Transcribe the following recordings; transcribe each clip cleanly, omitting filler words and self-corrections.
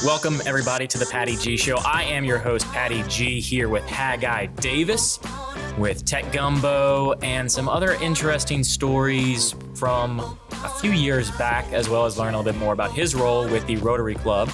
Welcome, everybody, to the Patty G Show. I am your host, Patty G, here with Haggai Davis, with Tech Gumbo, and some other interesting stories from a few years back, as well as learn a little bit more about his role with the Rotary Club.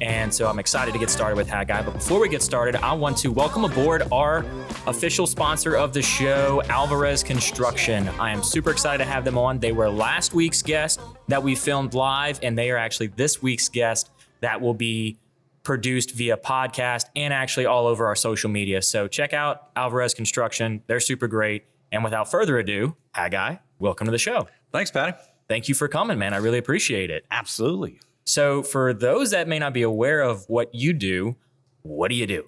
And so I'm excited to get started with Haggai. But before we get started, I want to welcome aboard our official sponsor of the show, Alvarez Construction. I am super excited to have them on. They were last week's guest that we filmed live, and they are actually this week's guest that will be produced via podcast and actually all over our social media. So check out Alvarez Construction. They're super great. And without further ado, Haggai, welcome to the show. Thanks, Patty. Thank you for coming, man. I really appreciate it. Absolutely. So for those that may not be aware of what you do, what do you do?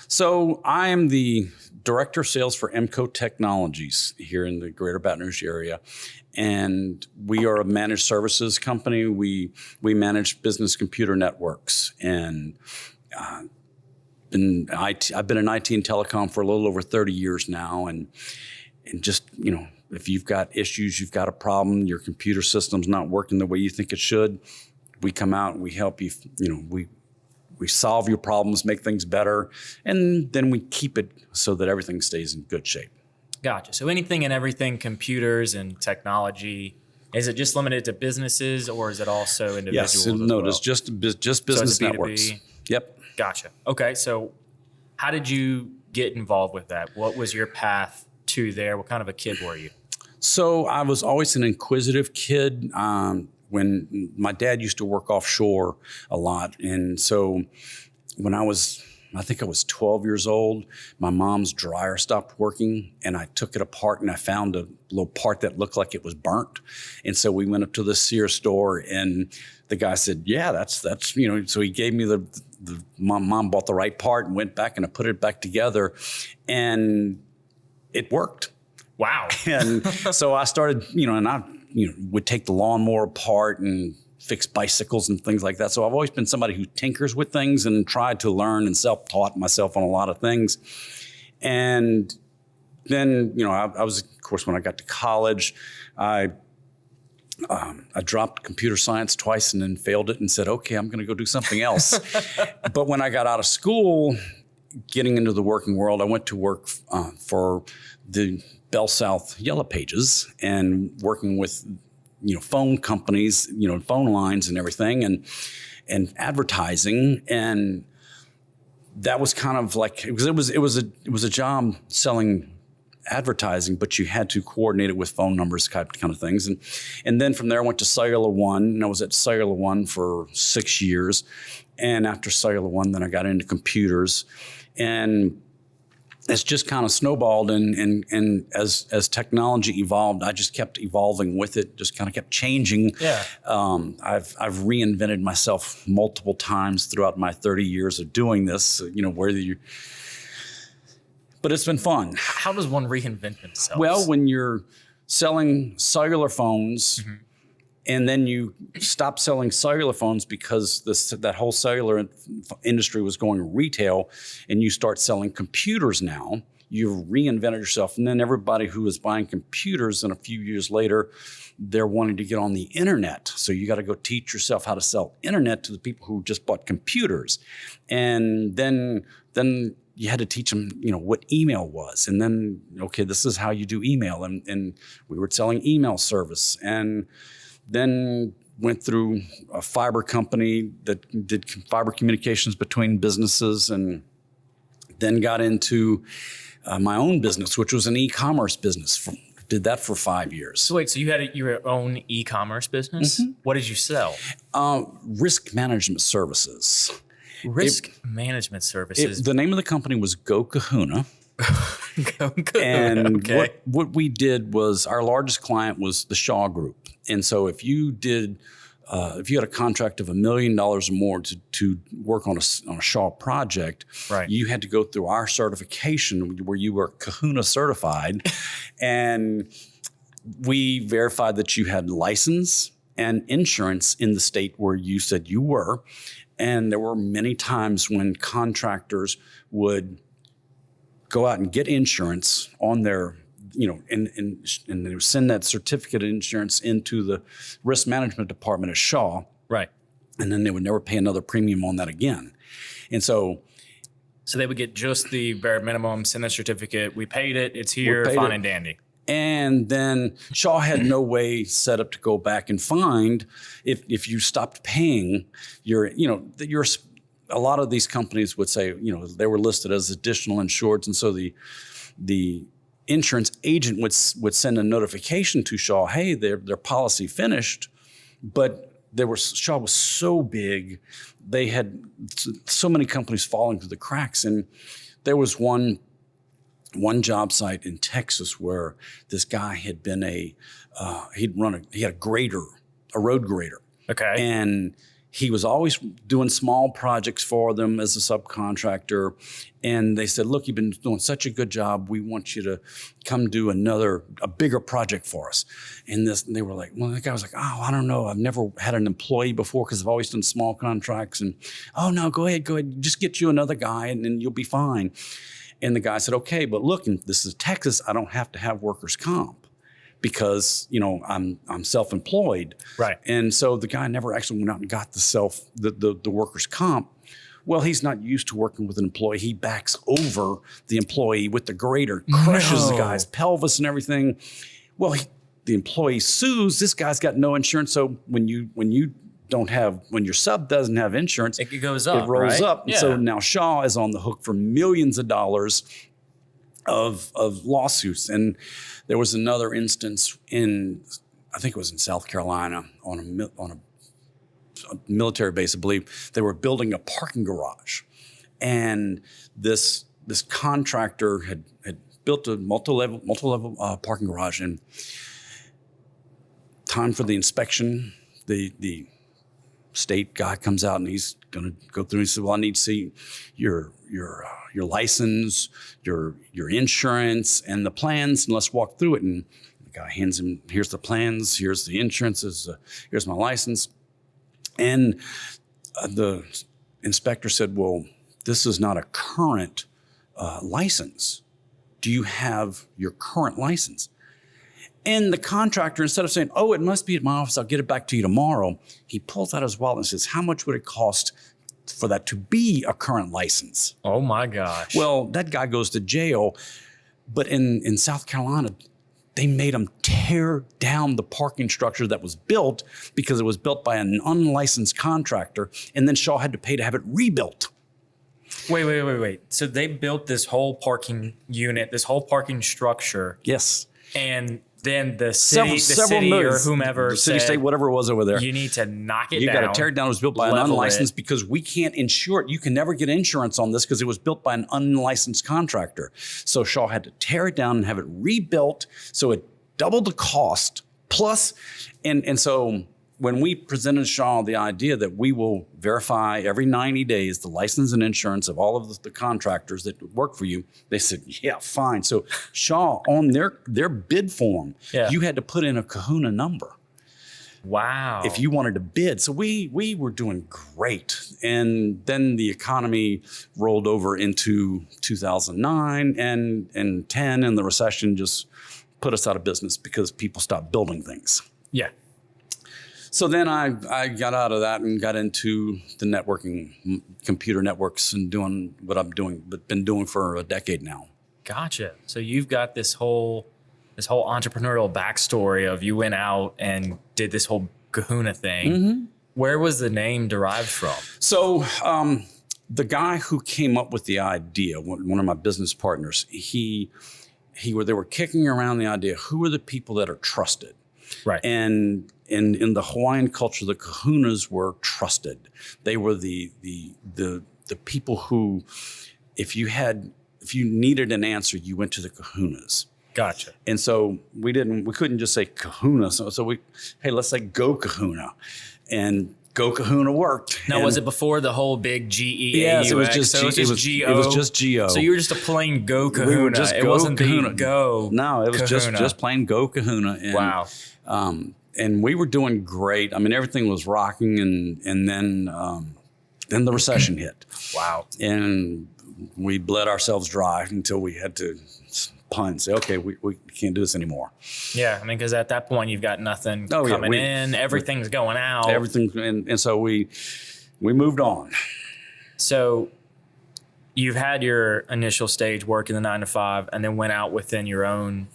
So I am the Director of Sales for MCO Technologies here in the greater Baton Rouge area. And we are a managed services company. We manage business computer networks. And I've been in IT and telecom for a little over 30 years now. And just, you know, if you've got issues, you've got a problem, your computer system's not working the way you think it should, we come out and we help you, we solve your problems, make things better, and then we keep it so that everything stays in good shape. Gotcha. So anything and everything, computers and technology, is it just limited to businesses or is it also individuals? Yes, no, it's just business networks. Yep. Gotcha. Okay, so how did you get involved with that? What was your path to there? What kind of a kid were you? So I was always an inquisitive kid. When my dad used to work offshore a lot. And so when I think I was 12 years old, my mom's dryer stopped working and I took it apart and I found a little part that looked like it was burnt. And so we went up to the Sears store and the guy said, yeah, that's so he gave me my mom bought the right part and went back and I put it back together and it worked. Wow. And so I started, would take the lawnmower apart and fix bicycles and things like that. So I've always been somebody who tinkers with things and tried to learn and self-taught myself on a lot of things. And then, I was, of course, when I got to college, I dropped computer science twice and then failed it and said, okay, I'm going to go do something else. But when I got out of school, getting into the working world, I went to work for the Bell South Yellow Pages and working with, phone companies, phone lines and everything and advertising. And that was kind of like, it was a job selling advertising, but you had to coordinate it with phone numbers kind of things. And then from there I went to Cellular One and I was at Cellular One for 6 years. And after Cellular One, then I got into computers and it's just kind of snowballed and as technology evolved, I just kept evolving with it, just kind of kept changing. Yeah. I've reinvented myself multiple times throughout my 30 years of doing this, but it's been fun. How does one reinvent themselves? Well, when you're selling cellular phones, mm-hmm. And then you stop selling cellular phones because that whole cellular industry was going retail, and you start selling computers now. You've reinvented yourself. And then everybody who is buying computers, and a few years later, they're wanting to get on the internet. So you got to go teach yourself how to sell internet to the people who just bought computers. And then you had to teach them, what email was. And then, okay, this is how you do email. And we were selling email service. And then went through a fiber company that did fiber communications between businesses, and then got into my own business, which was an e-commerce business. Did that for 5 years. So wait, so you had your own e-commerce business? Mm-hmm. What did you sell? Risk management services. Management services. The name of the company was Go Kahuna. And okay. What we did was, our largest client was the Shaw Group. And so if you had a contract of $1 million or more to work on a Shaw project, right. You had to go through our certification where you were Kahuna certified. And we verified that you had license and insurance in the state where you said you were. And there were many times when contractors would go out and get insurance on their, and they would send that certificate of insurance into the risk management department at Shaw. Right. and then they would never pay another premium on that again. And so they would get just the bare minimum, send a certificate. We paid it. It's here, fine and dandy. And then Shaw had no way set up to go back and find if you stopped paying a lot of these companies would say, they were listed as additional insureds. And so the insurance agent would send a notification to Shaw, hey, their policy finished, but Shaw was so big, they had so many companies falling through the cracks. And there was one job site in Texas where this guy had been he had a road grader. Okay. And he was always doing small projects for them as a subcontractor. And they said, look, you've been doing such a good job. We want you to come do a bigger project for us. And they were like, well, the guy was like, oh, I don't know. I've never had an employee before because I've always done small contracts. And, oh, no, go ahead. Just get you another guy and then you'll be fine. And the guy said, okay, but look, this is Texas. I don't have to have workers' comp because, I'm self-employed. Right. And so the guy never actually went out and got the workers' comp. Well, he's not used to working with an employee. He backs over the employee with the grader, crushes the guy's pelvis and everything. Well, the employee sues. This guy's got no insurance. So when your sub doesn't have insurance, it goes up. It rolls up. Yeah. And so now Shaw is on the hook for millions of dollars of lawsuits. And there was another instance I think it was in South Carolina on a military base, I believe. They were building a parking garage, and this contractor had built a multi-level parking garage. And time for the inspection, the state guy comes out and he's going to go through. He said, well, I need to see your license, your insurance, and the plans, and let's walk through it. And the guy hands him, here's the plans, here's the insurances, here's my license. And the inspector said, well, this is not a current license. Do you have your current license? And the contractor, instead of saying, oh, it must be at my office, I'll get it back to you tomorrow, he pulls out his wallet and says, how much would it cost for that to be a current license? Oh, my gosh. Well, that guy goes to jail. But in South Carolina, they made him tear down the parking structure that was built because it was built by an unlicensed contractor, and then Shaw had to pay to have it rebuilt. Wait. So they built this whole parking unit, this whole parking structure. Yes. And then the city or whomever the city, said, state, whatever it was over there, you need to knock it down. You got to tear it down. It was built by an unlicensed because we can't insure it. You can never get insurance on this because it was built by an unlicensed contractor. So Shaw had to tear it down and have it rebuilt. So it doubled the cost plus, and so when we presented Shaw the idea that we will verify every 90 days the license and insurance of all of the contractors that work for you, they said, yeah, fine. So Shaw, on their bid form, you had to put in a Kahuna number. Wow. If you wanted to bid. So we were doing great. And then the economy rolled over into 2009 and 10, and the recession just put us out of business because people stopped building things. Yeah. So then I got out of that and got into the networking, computer networks, and doing what I'm doing, but been doing for a decade now. Gotcha. So you've got this whole entrepreneurial backstory of you went out and did this whole Kahuna thing. Mm-hmm. Where was the name derived from? So the guy who came up with the idea, one of my business partners, they were kicking around the idea, who are the people that are trusted? Right. And in the Hawaiian culture, the kahunas were trusted. They were the people who, if you needed an answer, you went to the kahunas. Gotcha. And so we couldn't just say kahuna. So let's say go kahuna. And go kahuna worked. Now, was it before the whole big G-E-A-U-X? Yes, it was just G-O? It was just G-O. So you were just a plain go kahuna. We were just it go wasn't kahuna. The go No, it was kahuna. just plain go kahuna. And, wow. And we were doing great. I mean, everything was rocking, and then the recession hit. Wow. And we bled ourselves dry until we had to punt and say, okay, we can't do this anymore. Yeah, I mean, because at that point you've got nothing coming in, everything's going out. Everything, and so we moved on. So you've had your initial stage work in the 9 to 5 and then went out within your own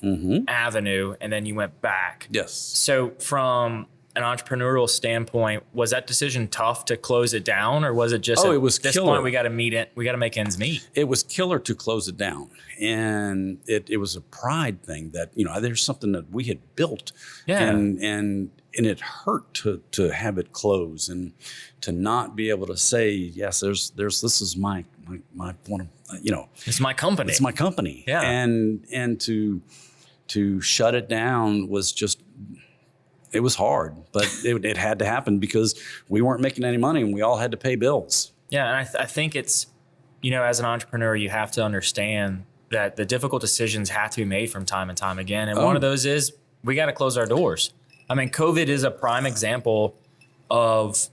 avenue, and then you went back. Yes. So from an entrepreneurial standpoint, was that decision tough to close it down, or was it just it was this killer. point we got to make ends meet? It was killer to close it down, and it was a pride thing that there's something that we had built, and it hurt to have it close and to not be able to say yes. This is my one of It's my company. It's my company. Yeah, and to shut it down was just. It was hard, but it had to happen because we weren't making any money and we all had to pay bills. Yeah, and I think it's, as an entrepreneur, you have to understand that the difficult decisions have to be made from time and time again. And one of those is we got to close our doors. I mean, COVID is a prime example of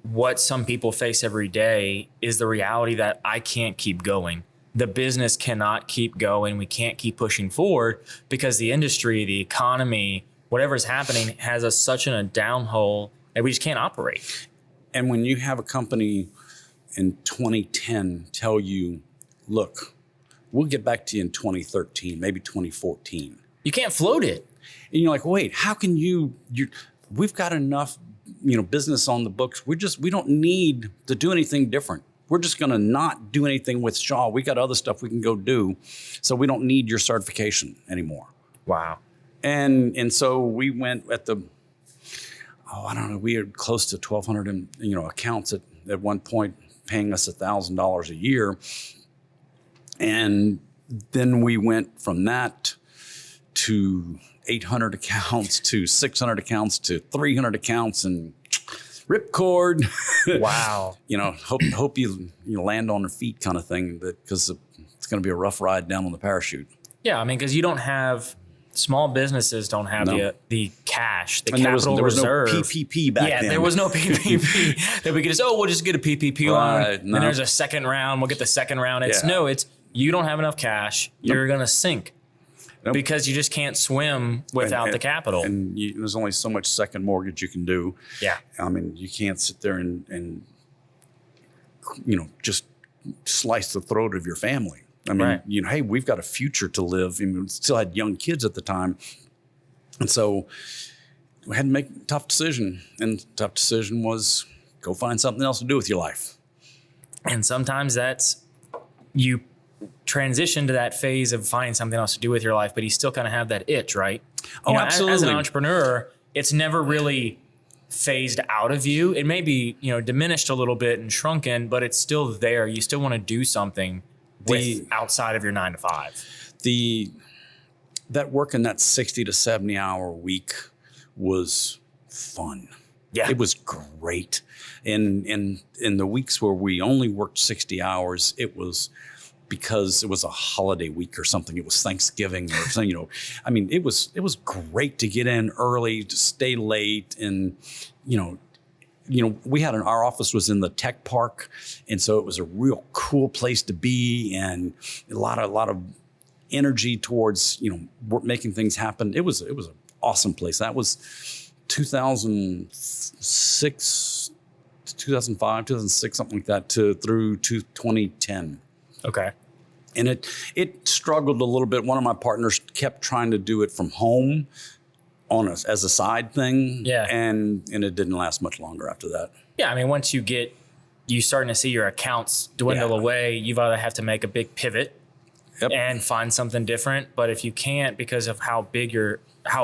what some people face every day is the reality that I can't keep going. The business cannot keep going. We can't keep pushing forward because the industry, the economy, whatever's happening has us such in a downhole that we just can't operate. And when you have a company in 2010 tell you, look, we'll get back to you in 2013, maybe 2014. You can't float it. And you're like, wait, how can we've got enough, business on the books. We don't need to do anything different. We're just going to not do anything with Shaw. We got other stuff we can go do. So we don't need your certification anymore. Wow. And so we went at we had close to 1,200 accounts at one point paying us $1,000 a year. And then we went from that to 800 accounts to 600 accounts to 300 accounts and ripcord. Wow. Hope you land on your feet kind of thing because it's going to be a rough ride down on the parachute. Yeah, I mean, because you don't have small businesses don't have the cash, the and capital there was reserve. No PPP back then. Yeah, there was no PPP that we could just, we'll just get a PPP loan. Then there's a second round. We'll get the second round. It's you don't have enough cash. You're going to sink because you just can't swim without the capital. And there's only so much second mortgage you can do. Yeah. I mean, you can't sit there and just slice the throat of your family. I mean, hey, we've got a future to live. I mean, we still had young kids at the time. And so we had to make a tough decision. And the tough decision was go find something else to do with your life. And sometimes that's you transition to that phase of finding something else to do with your life, but you still kind of have that itch, right? Absolutely. As an entrepreneur, it's never really phased out of you. It may be, diminished a little bit and shrunken, but it's still there. You still want to do something outside of your 9 to 5. That work in that 60 to 70 hour week was fun. Yeah. It was great. In the weeks where we only worked 60 hours, it was because it was a holiday week or something. It was Thanksgiving or something, I mean, it was great to get in early, to stay late, and we had our office was in the tech park, and so it was a real cool place to be, and a lot of energy towards making things happen. It was an awesome place. That was 2006, 2005, 2006, something like that, through to 2010. Okay. And it struggled a little bit. One of my partners kept trying to do it from home as a side thing. Yeah. And it didn't last much longer after that. Yeah. I mean, once you starting to see your accounts dwindle away, you've either have to make a big pivot and find something different. But if you can't, because of how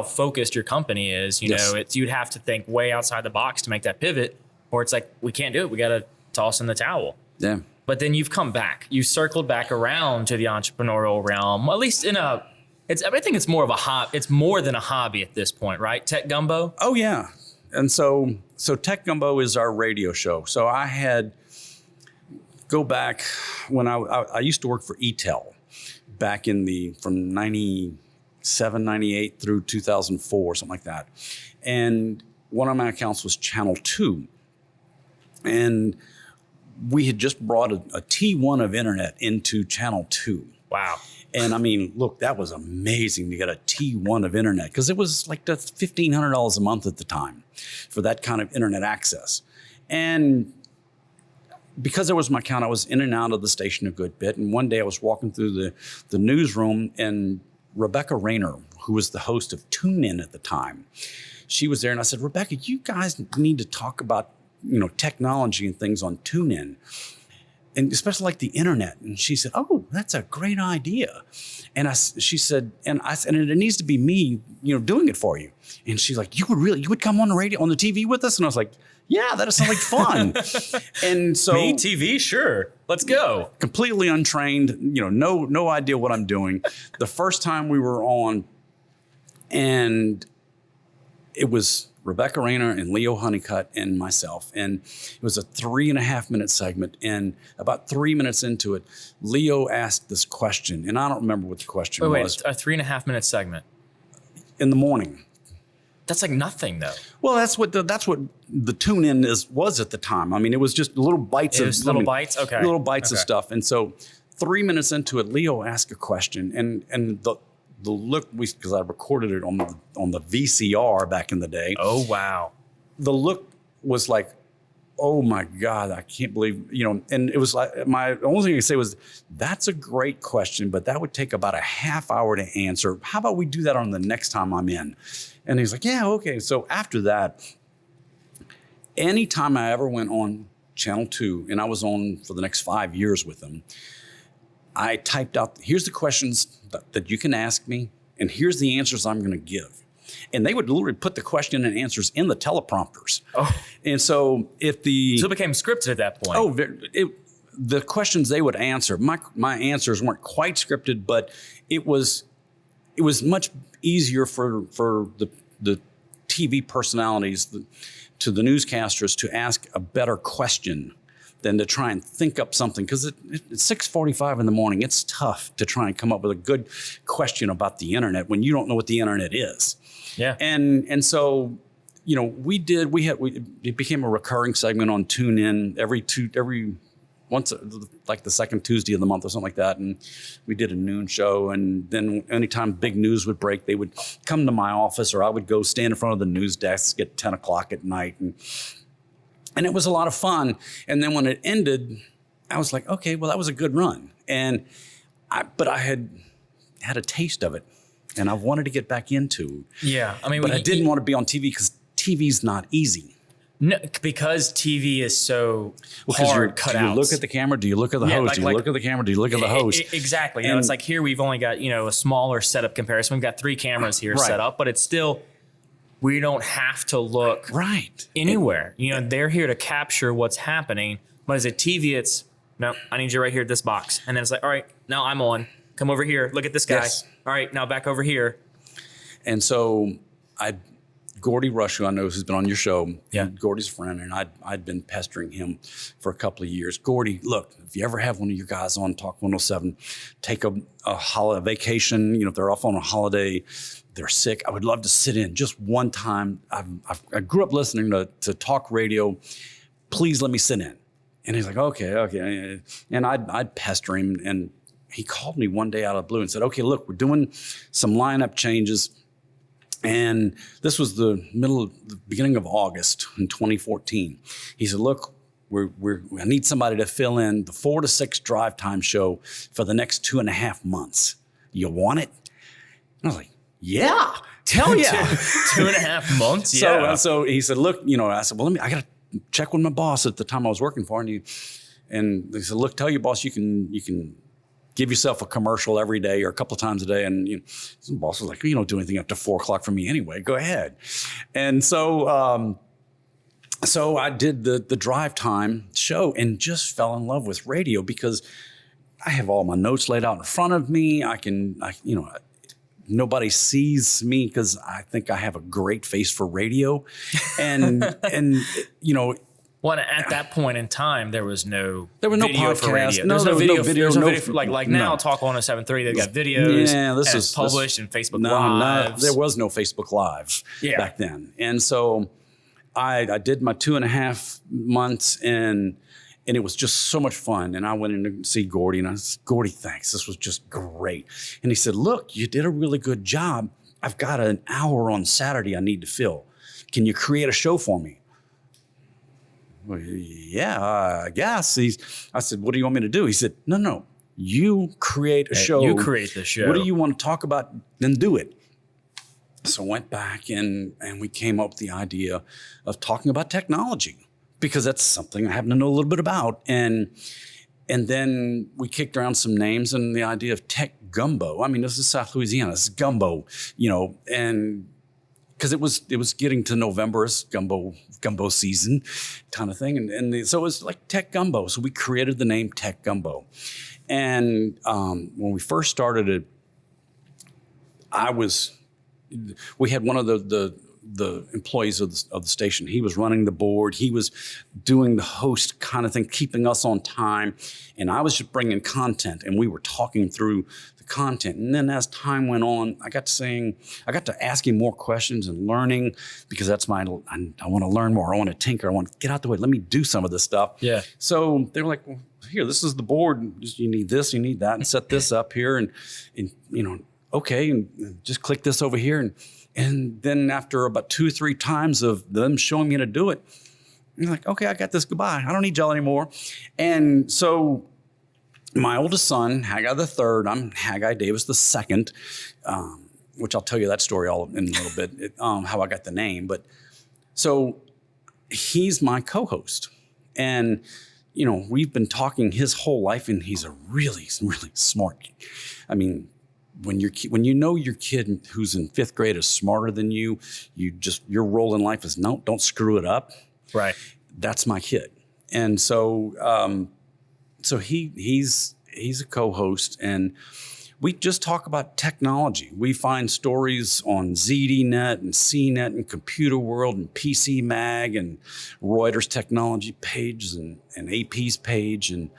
focused your company is, you'd have to think way outside the box to make that pivot, or it's like, we can't do it. We got to toss in the towel. Yeah. But then you've come back. You circled back around to the entrepreneurial realm, at least I think it's more of a hobby. It's more than a hobby at this point, right? Tech Gumbo? Oh, yeah. And so Tech Gumbo is our radio show. So I go back when I used to work for ETEL back from 97, 98 through 2004, something like that. And one of my accounts was Channel 2. And we had just brought a T1 of internet into Channel 2. Wow. And I mean, look, that was amazing to get a T1 of internet because it was like $1,500 a month at the time for that kind of internet access. And because it was my account, I was in and out of the station a good bit. And one day I was walking through the newsroom, and Rebecca Rayner, who was the host of Tune In at the time, she was there. And I said, Rebecca, you guys need to talk about, technology and things on Tune In, and especially like the internet. And she said, oh, that's a great idea. And she said, and it needs to be me, doing it for you. And she's like, you would come on the radio, on the TV with us? And I was like, yeah, that sounds like fun. And so me, TV, sure, let's go. Completely untrained, no idea what I'm doing. The first time we were on, and it was Rebecca Rayner and Leo Honeycutt and myself. And it was a 3.5 minute segment. And about 3 minutes into it, Leo asked this question. And I don't remember what the question was. Wait, a 3.5 minute segment? In the morning. That's like nothing, though. Well, that's what the Tune In was at the time. I mean, it was just little bites of stuff. And so 3 minutes into it, Leo asked a question. And the look, because I recorded it on the VCR back in the day. Oh, wow. The look was like, oh my God, I can't believe, and it was like, my only thing I could say was, that's a great question, but that would take about a half hour to answer. How about we do that on the next time I'm in? And he's like, yeah, okay. So after that, anytime I ever went on Channel 2, and I was on for the next 5 years with them, I typed out, here's the questions that you can ask me, and here's the answers I'm going to give. And they would literally put the question and answers in the teleprompters. Oh. And so so it became scripted at that point. Oh, the questions they would answer, my answers weren't quite scripted, but it was much easier for the TV personalities, to the newscasters, to ask a better question than to try and think up something. Because it's 6:45 in the morning. It's tough to try and come up with a good question about the internet when you don't know what the internet is. Yeah. And so, it became a recurring segment on Tune In once, like the second Tuesday of the month or something like that. And we did a noon show. And then anytime big news would break, they would come to my office, or I would go stand in front of the news desk at 10 o'clock at night. And it was a lot of fun. And then when it ended, I was like, okay, well, that was a good run. But I had a taste of it, and I wanted to get back into. Yeah. But I didn't want to be on TV because TV's not easy. No, because TV is so hard cut out. Do you look at the camera? Do you look at the host? Do you look at the camera? Do you look at the host? Exactly. It's like here we've only got, a smaller setup comparison. We've got 3 cameras here set up, but it's still, we don't have to look anywhere. They're here to capture what's happening. But as a TV, it's, no, I need you right here at this box. And then it's like, all right, now I'm on. Come over here. Look at this guy. Yes. All right, now back over here. And so Gordy Rush, who I know who's been on your show, yeah, Gordy's a friend, and I'd been pestering him for a couple of years. Gordy, look, if you ever have one of your guys on Talk 107, take a holiday vacation. If they're off on a holiday, they're sick, I would love to sit in just one time. I grew up listening to talk radio. Please let me sit in. And he's like, okay. And I'd pester him, and he called me one day out of the blue and said, okay, look, we're doing some lineup changes. And this was the beginning of August in 2014. He said, look, I need somebody to fill in the 4 to 6 drive time show for the next 2.5 months. You want it? And I was like, yeah, hell yeah. 2.5 months? Yeah. So he said, look, I said, well, I got to check with my boss at the time I was working for. And he said, look, tell your boss you can give yourself a commercial every day or a couple of times a day. And the boss was like, you don't do anything up to 4 o'clock for me anyway. Go ahead. And so I did the drive time show and just fell in love with radio because I have all my notes laid out in front of me. Nobody sees me because I think I have a great face for radio. Well, at that point in time, there was no video for radio. No, there was no video. Now, Talk 107.3, they've got videos. Yeah, this is published and Facebook Live. No, there was no Facebook Live back then. And so I did my 2.5 months, and And it was just so much fun. And I went in to see Gordy, and I said, Gordy, thanks. This was just great. And he said, look, you did a really good job. I've got an hour on Saturday I need to fill. Can you create a show for me? Well, yeah, I guess. I said, what do you want me to do? He said, no, you create a show. You create the show. What do you want to talk about? Then do it. So I went back and we came up with the idea of talking about technology, because that's something I happen to know a little bit about. And then we kicked around some names and the idea of Tech Gumbo. I mean, this is South Louisiana. This is gumbo, and because it was getting to November, it's gumbo season kind of thing. So it was like Tech Gumbo. So we created the name Tech Gumbo. And when we first started it, we had one of the employees of the station. He was running the board. He was doing the host kind of thing, keeping us on time. And I was just bringing content, and we were talking through the content. And then as time went on, I got to asking more questions and learning, because that's I want to learn more. I want to tinker. I want to get out the way. Let me do some of this stuff. Yeah. So they were like, well, here, this is the board. You need this, you need that, and set this up here. And okay, and just click this over here. And then after about 2 or 3 times of them showing me how to do it, you're like, okay, I got this. Goodbye. I don't need y'all anymore. And so my oldest son, Haggai the third, I'm Haggai Davis the second, which I'll tell you that story all in a little bit, how I got the name. But so he's my co-host. And we've been talking his whole life, and he's a really, really smart. I mean, when you know your kid who's in 5th grade is smarter than you, your role in life is don't screw it up. Right. That's my kid. And so he's a co-host, and we just talk about technology. We find stories on ZDNet and CNET and Computer World and PC Mag and Reuters technology page and AP's page. And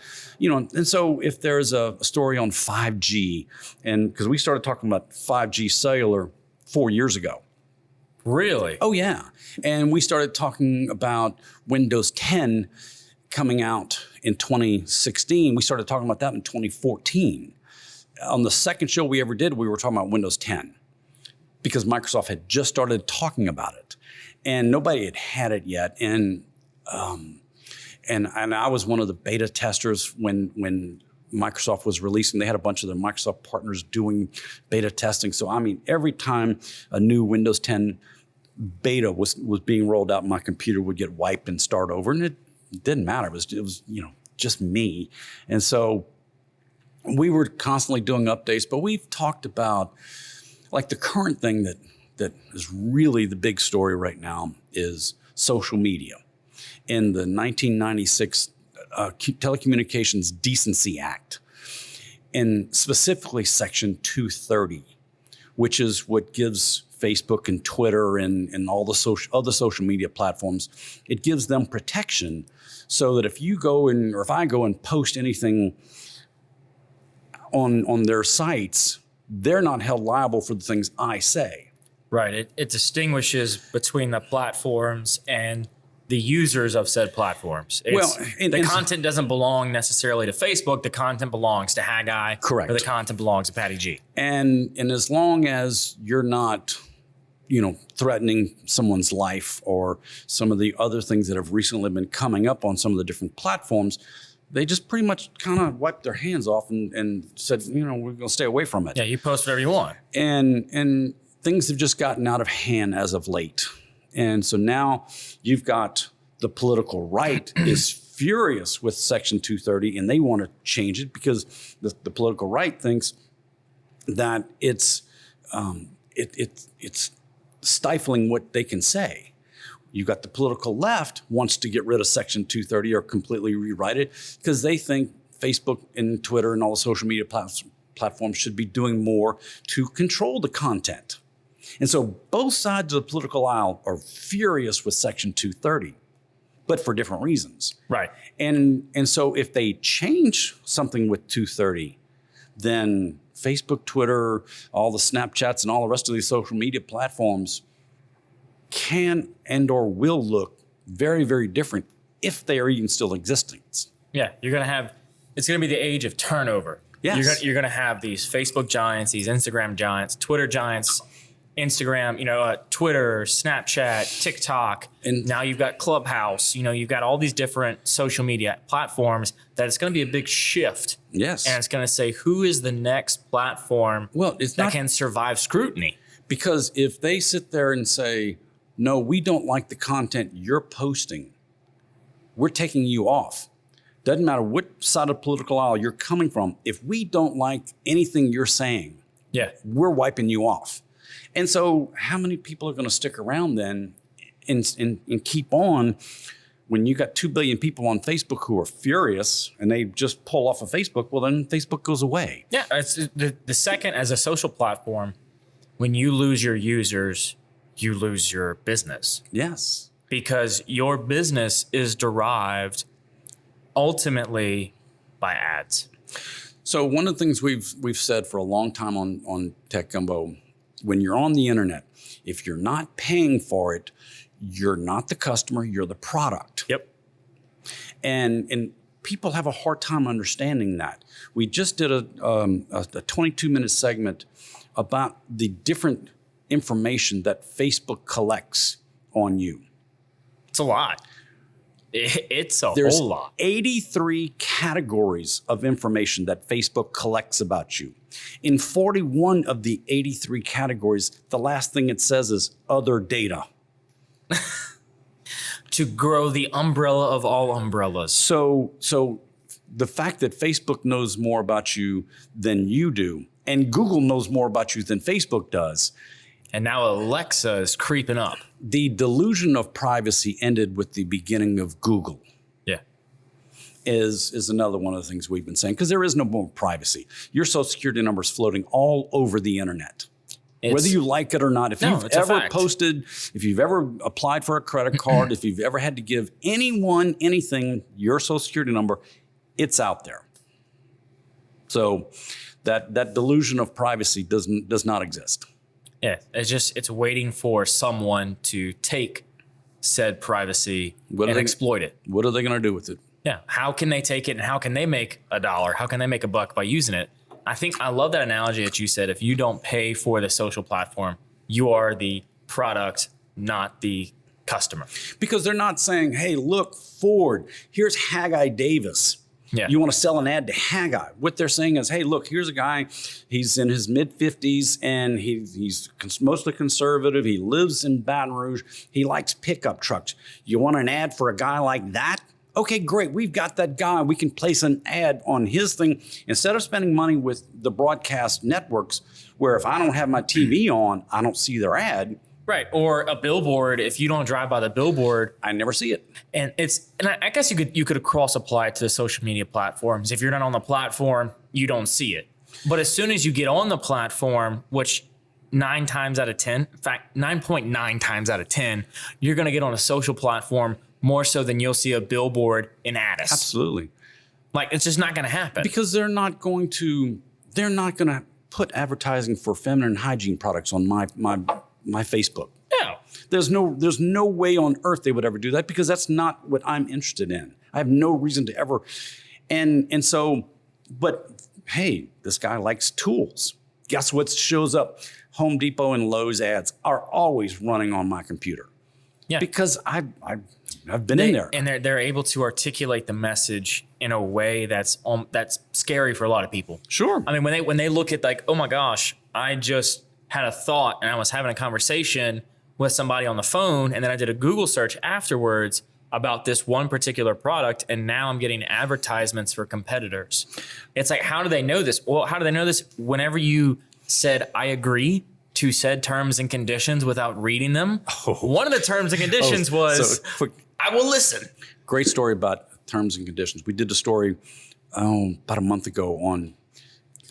so if there's a story on 5G, and because we started talking about 5G cellular 4 years ago. Really? Oh, yeah. And we started talking about Windows 10 coming out in 2016. We started talking about that in 2014. On the second show we ever did, we were talking about Windows 10, because Microsoft had just started talking about it, and nobody had it yet. And I was one of the beta testers when Microsoft was releasing. They had a bunch of their Microsoft partners doing beta testing. So I mean, every time a new Windows 10 beta was being rolled out, my computer would get wiped and start over, and it didn't matter. It was just me, and so we were constantly doing updates. But we've talked about, like, the current thing that is really the big story right now is social media. In the 1996 Telecommunications Decency Act, and specifically Section 230, which is what gives Facebook and Twitter and all the other social media platforms, it gives them protection, so that if I go and post anything on their sites, they're not held liable for the things I say. Right. It distinguishes between the platforms and the users of said platforms. The content doesn't belong necessarily to Facebook. The content belongs to Haggai. Correct. Or the content belongs to Patty G. And as long as you're not, threatening someone's life or some of the other things that have recently been coming up on some of the different platforms, they just pretty much kind of wiped their hands off and said, we're going to stay away from it. Yeah, you post whatever you want. And things have just gotten out of hand as of late. And so now you've got the political right is furious with Section 230, and they want to change it because the political right thinks that it's stifling what they can say. You got the political left wants to get rid of Section 230 or completely rewrite it, because they think Facebook and Twitter and all the social media platforms should be doing more to control the content. And so both sides of the political aisle are furious with Section 230, but for different reasons. Right. And so if they change something with 230, then Facebook, Twitter, all the Snapchats, and all the rest of these social media platforms can and or will look very, very different if they are even still existing. Yeah, it's going to be the age of turnover. Yes. You're going to have these Facebook giants, these Instagram giants, Twitter giants, Instagram, Twitter, Snapchat, TikTok. And now you've got Clubhouse, you've got all these different social media platforms that it's going to be a big shift. Yes. And it's going to say, who is the next platform that can survive scrutiny? Because if they sit there and say, no, we don't like the content you're posting, we're taking you off. Doesn't matter what side of the political aisle you're coming from. If we don't like anything you're saying, we're wiping you off. And so how many people are going to stick around then and keep on when you got 2 billion people on Facebook who are furious and they just pull off of Facebook? Well, then Facebook goes away. Yeah, it's the second as a social platform, when you lose your users, you lose your business. Yes. Because your business is derived ultimately by ads. So one of the things we've said for a long time on Tech Gumbo, when you're on the internet, if you're not paying for it, you're not the customer, you're the product. Yep. And people have a hard time understanding that. We just did a 22-minute segment about the different information that Facebook collects on you. It's a lot. It's a There's whole lot. 83 categories of information that Facebook collects about you. In 41 of the 83 categories, the last thing it says is other data. To grow the umbrella of all umbrellas. So the fact that Facebook knows more about you than you do, and Google knows more about you than Facebook does. And now Alexa is creeping up. The delusion of privacy ended with the beginning of Google. Yeah. Is another one of the things we've been saying, because there is no more privacy. Your social security number is floating all over the internet. Whether you like it or not, if you've ever posted, if you've ever applied for a credit card, if you've ever had to give anyone anything, your social security number, it's out there. So that delusion of privacy does not exist. Yeah, it's waiting for someone to take said privacy and exploit it. What are they going to do with it? Yeah, how can they take it and how can they make $1? How can they make $1 by using it? I love that analogy that you said. If you don't pay for the social platform, you are the product, not the customer. Because they're not saying, hey, look, Ford, here's Haggai Davis. Yeah. You want to sell an ad to Haggai. What they're saying is, hey, look, here's a guy. He's in his mid-50s and he's mostly conservative. He lives in Baton Rouge. He likes pickup trucks. You want an ad for a guy like that? Okay, great. We've got that guy. We can place an ad on his thing. Instead of spending money with the broadcast networks, where if I don't have my TV on, I don't see their ad. Right. Or a billboard. If you don't drive by the billboard, I never see it. And I guess you could cross apply it to the social media platforms. If you're not on the platform, you don't see it. But as soon as you get on the platform, which 9 times out of 10, in fact, 9.9 times out of 10, you're going to get on a social platform more so than you'll see a billboard in Addis. Absolutely. Like, it's just not going to happen. Because they're not going to put advertising for feminine hygiene products on my Facebook. No. There's no way on earth they would ever do that, because that's not what I'm interested in. I have no reason to ever. And so, but hey, this guy likes tools. Guess what shows up? Home Depot and Lowe's ads are always running on my computer. Yeah. Because I've been in there. And they're able to articulate the message in a way that's scary for a lot of people. Sure. I mean, when they look at like, oh my gosh, I just had a thought and I was having a conversation with somebody on the phone, and then I did a Google search afterwards about this one particular product, and now I'm getting advertisements for competitors. It's like, how do they know this? Well, how do they know this? Whenever you said, I agree to said terms and conditions without reading them, one of the terms and conditions was, I will listen. Great story about terms and conditions. We did a story about a month ago on,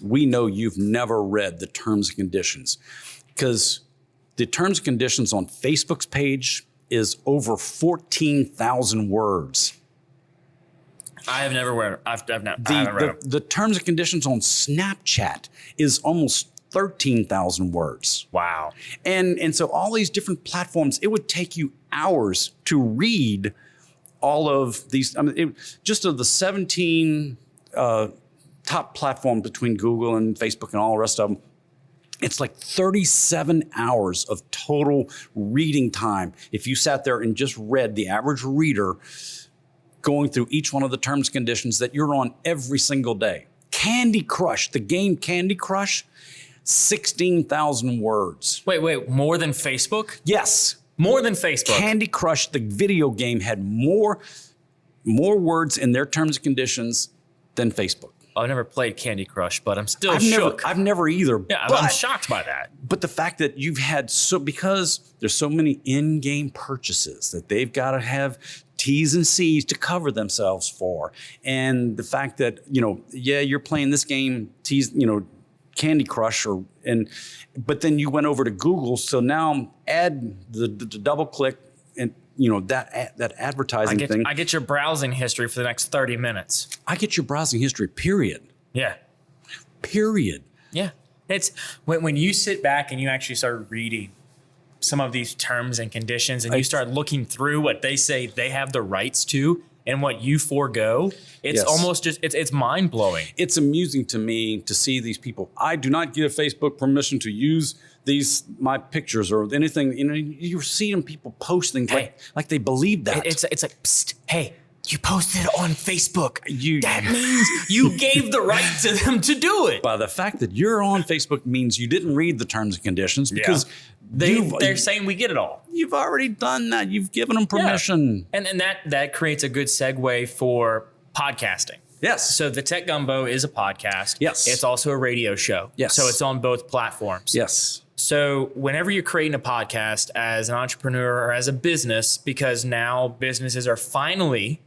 we know you've never read the terms and conditions, because the terms and conditions on Facebook's page is over 14,000 words. I have never read. I haven't read them. The terms and conditions on Snapchat is almost 13,000 words. Wow. And so all these different platforms, it would take you hours to read all of these, just of the 17 top platforms between Google and Facebook and all the rest of them, it's like 37 hours of total reading time. If you sat there and just read, the average reader going through each one of the terms and conditions that you're on every single day. Candy Crush, the game Candy Crush, 16,000 words. Wait, more than Facebook? Yes. More than Facebook. Candy Crush, the video game, had more words in their terms and conditions than Facebook. I've never played Candy Crush, but I'm still shook. I've never either. Yeah, I'm shocked by that. But the fact that you've had because there's so many in-game purchases that they've got to have T's and C's to cover themselves for. And the fact that, you're playing this game, Candy Crush, but then you went over to Google. So now add the double click and that advertising thing. I get your browsing history for the next 30 minutes. I get your browsing history, period. Yeah. Period. Yeah. It's when you sit back and you actually start reading some of these terms and conditions and you start looking through what they say they have the rights to and what you forego, it's almost just, it's mind blowing. It's amusing to me to see these people. I do not give Facebook permission to use my pictures or anything. You're seeing people post things like they believe that. It's like, psst, hey, you posted it on Facebook. That means you gave the right to them to do it. By the fact that you're on Facebook means you didn't read the terms and conditions because they're saying we get it all. You've already done that. You've given them permission. Yeah. And that creates a good segue for podcasting. Yes. So the Tech Gumbo is a podcast. Yes. It's also a radio show. Yes. So it's on both platforms. Yes. So whenever you're creating a podcast as an entrepreneur or as a business, because now businesses are finally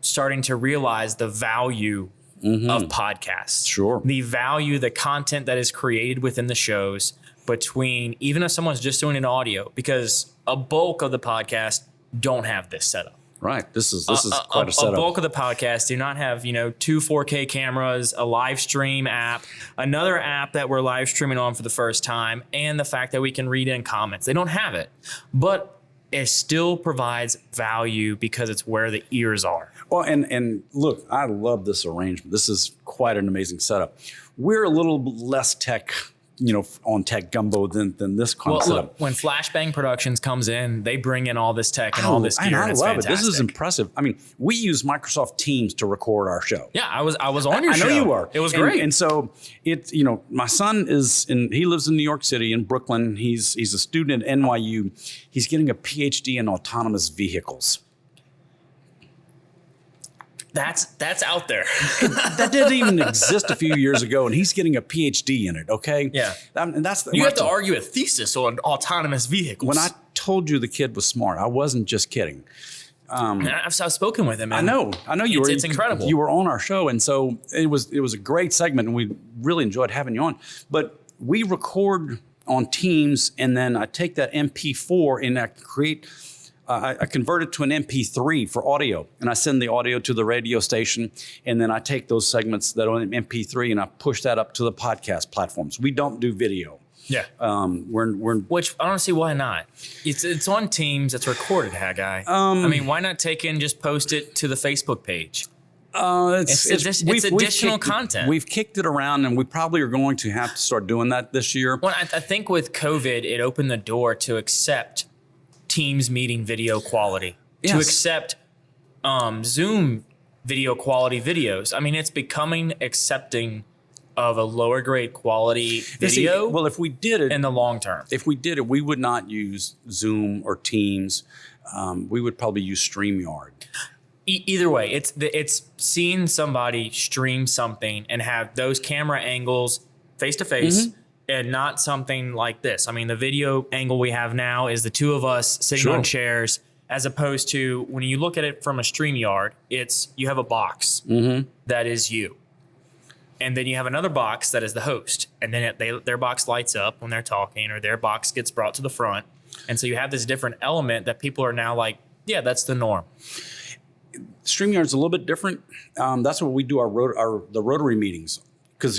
starting to realize the value of podcasts. Sure. The value, the content that is created within the shows between, even if someone's just doing an audio, because a bulk of the podcast don't have this setup. Right. This is quite a setup. A bulk of the podcast do not have, 2 4K cameras, a live stream app, another app that we're live streaming on for the first time, and the fact that we can read in comments. They don't have it, but it still provides value because it's where the ears are. Well, and look, I love this arrangement. This is quite an amazing setup. We're a little less tech, on Tech Gumbo than this concept. Well, look, when Flashbang Productions comes in, they bring in all this tech and all this gear. And I love it. This is impressive. I mean, we use Microsoft Teams to record our show. Yeah, I was on your show. I know you were. It was great. And so my son he lives in New York City, in Brooklyn. He's a student at NYU. He's getting a PhD in autonomous vehicles. That's out there. That didn't even exist a few years ago, and he's getting a PhD in it. Okay. Yeah. And you have to argue a thesis on autonomous vehicles. When I told you the kid was smart, I wasn't just kidding. I've spoken with him. I know you were. It's incredible. You were on our show, and so it was a great segment, and we really enjoyed having you on. But we record on Teams, and then I take that MP4 and I create. I convert it to an MP3 for audio, and I send the audio to the radio station, and then I take those segments that are on MP3 and I push that up to the podcast platforms. We don't do video. Yeah. Which I don't see why not. It's on Teams. It's recorded, Haggai. Why not just post it to the Facebook page? It's additional content. We've kicked it around, and we probably are going to have to start doing that this year. Well, I think with COVID, it opened the door to accept Teams meeting video quality, to accept Zoom video quality videos. I mean, it's becoming accepting of a lower grade quality video. Well, if we did it in the long term, we would not use Zoom or Teams. We would probably use StreamYard. Either way, it's seeing somebody stream something and have those camera angles face to face. And not something like this. I mean, the video angle we have now is the two of us sitting on chairs, as opposed to when you look at it from a StreamYard, you have a box that is you. And then you have another box that is the host. And then their box lights up when they're talking, or their box gets brought to the front. And so you have this different element that people are now like, yeah, that's the norm. StreamYard's a little bit different. That's what we do the Rotary meetings, because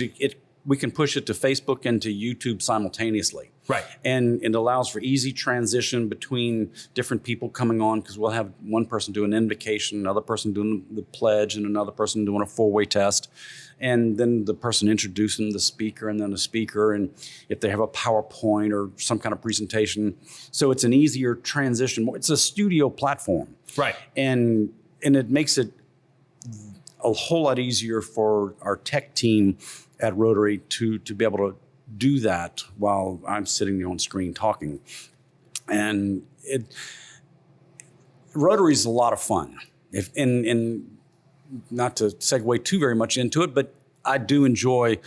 we can push it to Facebook and to YouTube simultaneously. Right. And it allows for easy transition between different people coming on, because we'll have one person do an invocation, another person doing the pledge, and another person doing a four-way test. And then the person introducing the speaker, and then the speaker, and if they have a PowerPoint or some kind of presentation. So it's an easier transition. It's a studio platform. Right. And it makes it a whole lot easier for our tech team at Rotary to be able to do that while I'm sitting there on screen talking. And Rotary is a lot of fun. And not to segue too very much into it, but I do enjoy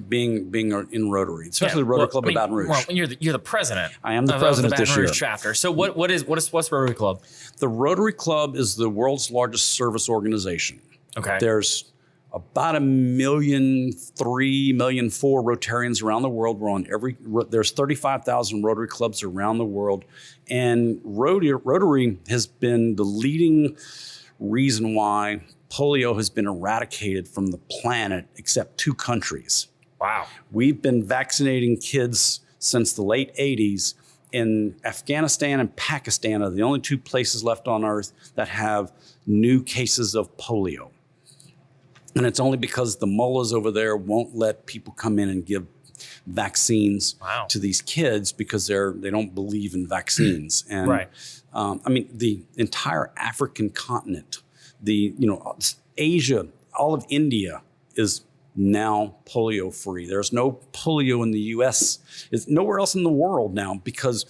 being in Rotary, especially the Rotary Club of Baton Rouge. Well, you're the president. I am the president of the this Baton year. Rouge chapter. So what's Rotary Club? The Rotary Club is the world's largest service organization. Okay. There's about 1.3 million, 1.4 million Rotarians around the world. There's 35,000 Rotary clubs around the world. And Rotary has been the leading reason why polio has been eradicated from the planet, except 2 countries. Wow. We've been vaccinating kids since the late 80s. In Afghanistan and Pakistan are the only 2 places left on earth that have new cases of polio. And it's only because the mullahs over there won't let people come in and give vaccines to these kids, because they don't believe in vaccines. And right. The entire African continent, Asia, all of India is now polio free. There's no polio in the U.S. It's nowhere else in the world now, because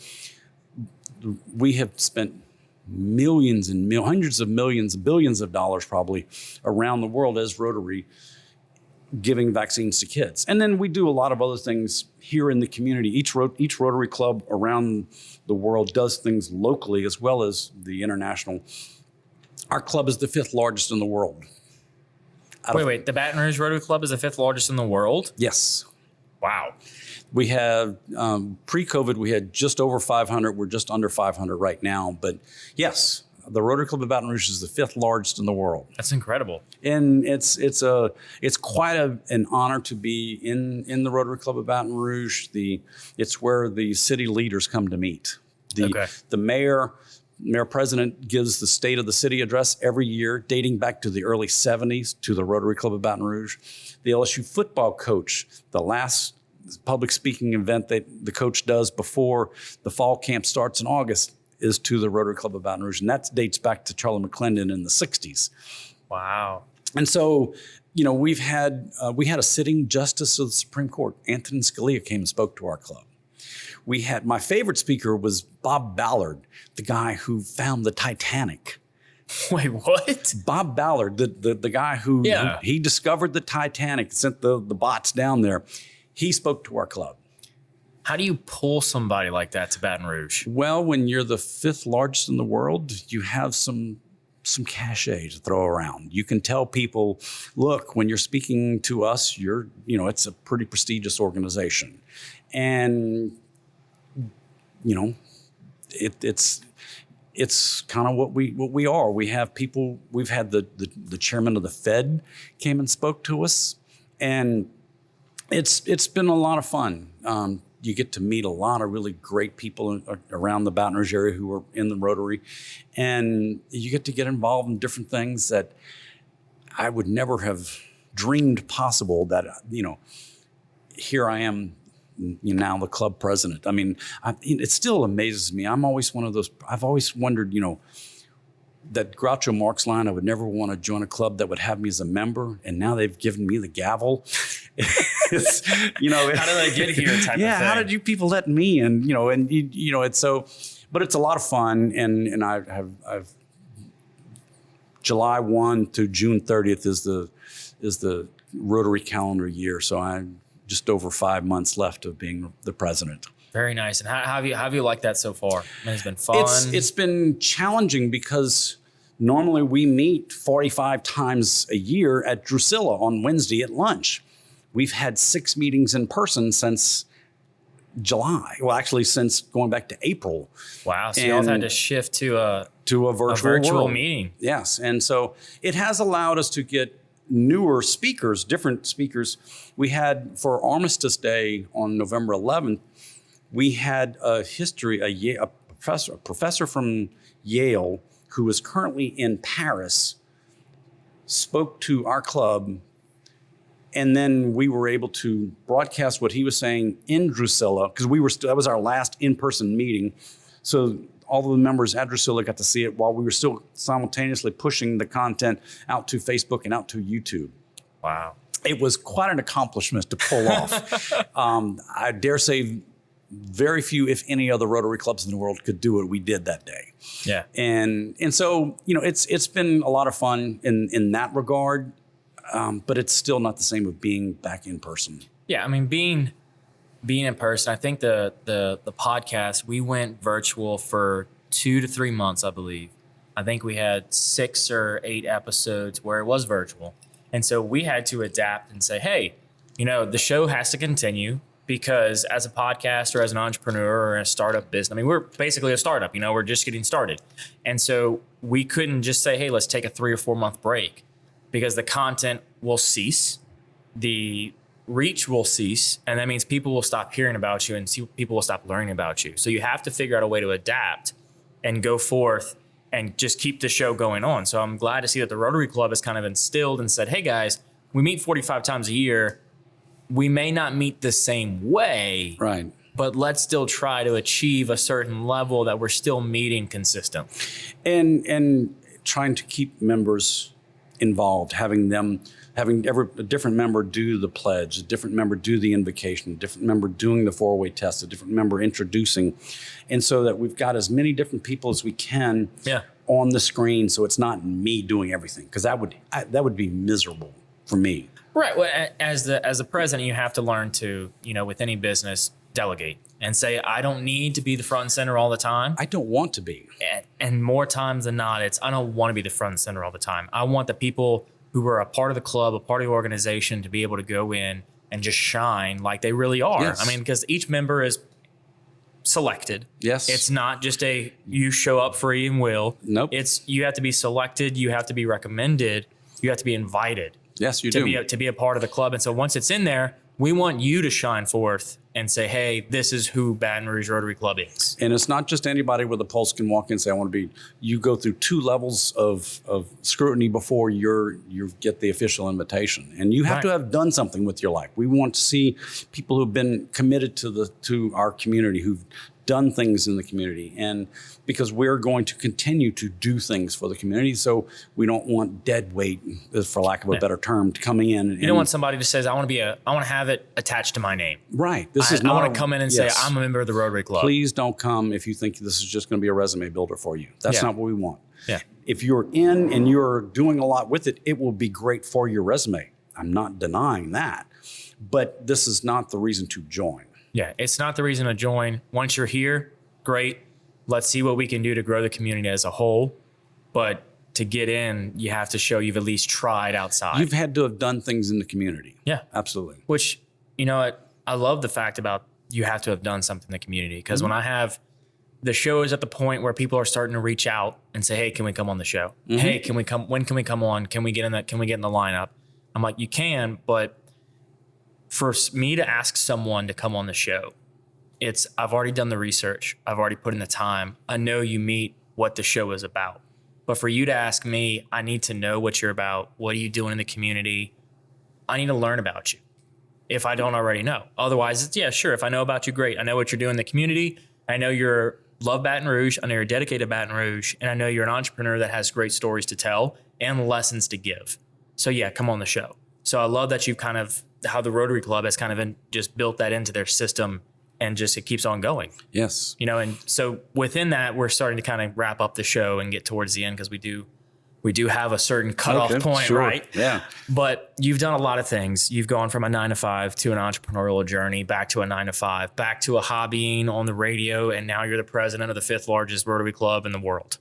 we have spent millions and hundreds of millions, billions of dollars probably around the world as Rotary giving vaccines to kids. And then we do a lot of other things here in the community. Each Rotary Club around the world does things locally as well as the international. Our club is the 5th largest in the world. Wait, the Baton Rouge Rotary Club is the 5th largest in the world? Yes. Wow. We have, pre-COVID, we had just over 500. We're just under 500 right now. But yes, the Rotary Club of Baton Rouge is the 5th largest in the world. That's incredible. And it's quite an honor to be in the Rotary Club of Baton Rouge. It's where the city leaders come to meet. The mayor president gives the State of the City address every year, dating back to the early 70s, to the Rotary Club of Baton Rouge. The LSU football coach, the last public speaking event that the coach does before the fall camp starts in August, is to the Rotary Club of Baton Rouge. And that dates back to Charlie McClendon in the 60s. Wow. And so, we had a sitting justice of the Supreme Court. Antonin Scalia came and spoke to our club. My favorite speaker was Bob Ballard, the guy who found the Titanic. Wait, what? Bob Ballard, the guy who he discovered the Titanic, sent the bots down there. He spoke to our club. How do you pull somebody like that to Baton Rouge? Well, when you're the 5th largest in the world, you have some cachet to throw around. You can tell people, look, when you're speaking to us, it's a pretty prestigious organization. And, it's kind of what we are. We have people, we've had the chairman of the Fed came and spoke to us, and it's been a lot of fun. You get to meet a lot of really great people around the Baton Rouge area who are in the Rotary, and you get involved in different things that I would never have dreamed possible. That here I am, now the club president. I mean, it still amazes me. I'm always one of those. I've always wondered, that Groucho Marx line, I would never want to join a club that would have me as a member, and now they've given me the gavel. How did I get here? Type of thing. How did you people let me in? It's so, but it's a lot of fun, and I've July 1 through June 30th is the Rotary calendar year, so I'm just over 5 months left of being the president. Very nice. And how have you liked that so far? It's been fun. It's been challenging because normally we meet 45 times a year at Drusilla on Wednesday at lunch. We've had 6 meetings in person since July. Well, actually, since going back to April. Wow. So y'all had to shift to a virtual meeting. Yes. And so it has allowed us to get newer speakers, different speakers. We had for Armistice Day on November 11th, we had a professor from Yale who is currently in Paris, spoke to our club, and then we were able to broadcast what he was saying in Drusilla, because that was our last in-person meeting. So all of the members at Drusilla got to see it while we were still simultaneously pushing the content out to Facebook and out to YouTube. Wow. It was quite an accomplishment to pull off. I dare say very few, if any, other Rotary clubs in the world could do what we did that day. Yeah. And so, it's been a lot of fun in that regard, but it's still not the same with being back in person. Yeah, I mean, being in person, I think the podcast, we went virtual for 2 to 3 months, I believe. I think we had 6 or 8 episodes where it was virtual. And so we had to adapt and say, hey, the show has to continue, because as a podcaster, as an entrepreneur or a startup business, I mean, we're basically a startup, we're just getting started. And so we couldn't just say, hey, let's take a 3 or 4 month break, because the content will cease, the reach will cease, and that means people will stop hearing about you and people will stop learning about you. So you have to figure out a way to adapt and go forth and just keep the show going on. So I'm glad to see that the Rotary Club has kind of instilled and said, hey guys, we meet 45 times a year. We may not meet the same way, right? But let's still try to achieve a certain level that we're still meeting consistent. And trying to keep members involved, having a different member do the pledge, a different member do the invocation, a different member doing the 4-way test, a different member introducing. And so that we've got as many different people as we can on the screen, so it's not me doing everything, because that would be miserable for me. Right. Well, as the president, you have to learn to, with any business, delegate and say, I don't need to be the front and center all the time. I don't want to be. And more times than not, I don't want to be the front and center all the time. I want the people who are a part of the club, a part of the organization, to be able to go in and just shine like they really are. Yes. I mean, because each member is selected. Yes. It's not just you show up free and will. Nope. You have to be selected. You have to be recommended. You have to be invited. Yes, you do. To be a part of the club. And so once it's in there, we want you to shine forth and say, hey, this is who Baton Rouge Rotary Club is. And it's not just anybody with a pulse can walk in and say, I want to be. You go through 2 levels of scrutiny before you get the official invitation. And you have to have done something with your life. We want to see people who've been committed to our community, who've done things in the community, and because we're going to continue to do things for the community, so we don't want dead weight, for lack of a better term, coming in. You don't want somebody who says, I want to have it attached to my name. Right. I want to come in and say, I'm a member of the Rotary Club. Please don't come if you think this is just going to be a resume builder for you. That's not what we want. Yeah. If you're in and you're doing a lot with it, it will be great for your resume. I'm not denying that, but this is not the reason to join. Yeah, it's not the reason to join. Once you're here, great. Let's see what we can do to grow the community as a whole. But to get in, you have to show you've at least tried outside. You've had to have done things in the community. Yeah. Absolutely. Which, I love the fact about you have to have done something in the community. Because when I have the show is at the point where people are starting to reach out and say, hey, can we come on the show? Hey, can we come? When can we come on? Can we get in the lineup? I'm like, you can, but for me to ask someone to come on the show, I've already done the research. I've already put in the time. I know you meet what the show is about. But for you to ask me, I need to know what you're about. What are you doing in the community? I need to learn about you if I don't already know. Otherwise, sure. If I know about you, great. I know what you're doing in the community. I know you love Baton Rouge. I know you're dedicated to Baton Rouge. And I know you're an entrepreneur that has great stories to tell and lessons to give. So come on the show. So I love that you've how the Rotary Club has just built that into their system, and just it keeps on going. Yes. And so within that, we're starting to wrap up the show and get towards the end, because we do have a certain cutoff point, sure. right? Yeah. But you've done a lot of things. You've gone from a 9-to-5 to an entrepreneurial journey, back to a 9-to-5, back to a hobbying on the radio, and now you're the president of the 5th largest Rotary Club in the world.